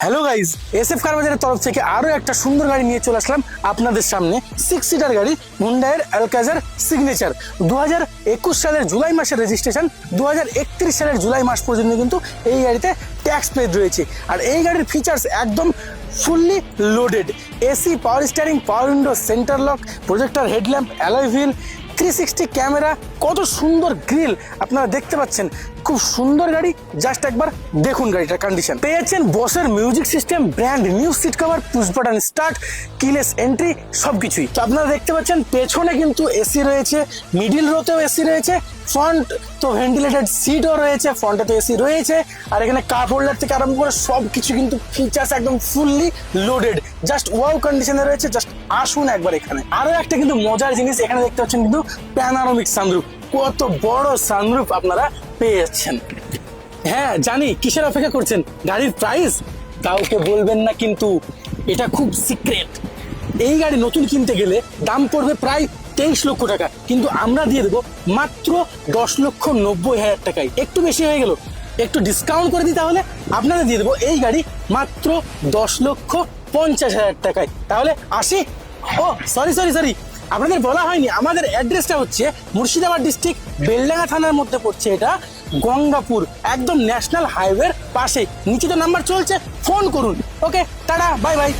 Hello guys, SF কার বাজারের তরফ থেকে আরো একটা সুন্দর গাড়ি নিয়ে চলে আসলাম আপনাদের সামনে। 6 সিটার গাড়ি, হুন্ডাইয়ের অ্যালকাজার সিগনেচার। 2021 সালের জুলাই মাসের রেজিস্ট্রেশন, 2031 সালের জুলাই মাস পর্যন্ত কিন্তু এই গাড়িতে ট্যাক্স পেড রয়েছে। আর এই গাড়ির ফিচার্স একদম fully loaded. AC, power steering, পাওয়ার window, centre lock, projector headlamp, alloy wheel, 360 camera, কত সুন্দর গ্রিল আপনারা দেখতে পাচ্ছেন। খুব সুন্দর গাড়ি, জাস্ট একবার দেখুন গাড়িটার কন্ডিশন। পেয়েছেন বসের music system, brand new seat cover, push button start, keyless entry, সবকিছুই। তো আপনারা দেখতে পাচ্ছেন পেছনে কিন্তু এসি রয়েছে, মিডিল রোতেও এসি রয়েছে, ফ্রন্ট তো ভেন্টিলেটেড সিটও রয়েছে, ফ্রন্টে তো এসি রয়েছে। আর এখানে কাপ হোল্ডার থেকে আরম্ভ করে সবকিছু কিন্তু ফিচার্স একদম ফুললি লোডেড, জাস্ট ওয়াও কন্ডিশনে রয়েছে। জাস্ট আসুন একবার এখানে। আরো একটা কিন্তু মজার জিনিস এখানে দেখতে পাচ্ছেন কিন্তু প্যানোরামিক সানরুফ। কত বড় সানরুফ আপনারা পেয়ে যাচ্ছেন। হ্যাঁ জানি কিসের অপেক্ষা করছেন, গাড়ির প্রাইস কাউকে বলবেন না, কিন্তু এটা খুব সিক্রেট। এই গাড়ি নতুন কিনতে গেলে দাম পড়বে প্রায় 23 লক্ষ টাকা, কিন্তু আমরা দিয়ে দেবো মাত্র 10,90,000 টাকায়। একটু বেশি হয়ে গেল, একটু ডিসকাউন্ট করে দিই, তাহলে আপনাদের দিয়ে দেবো এই গাড়ি মাত্র 10,50,000 টাকায়। তাহলে আসি। ও সরি, আপনাদের বলা হয়নি, আমাদের অ্যাড্রেসটা হচ্ছে মুর্শিদাবাদ ডিস্ট্রিক্ট, বেলডাঙ্গা থানার মধ্যে পড়ছে এটা, গঙ্গাপুর, একদম ন্যাশনাল হাইওয়ের পাশে। নিচে তো নাম্বার চলছে, ফোন করুন। ওকে, টাটা, বাই বাই।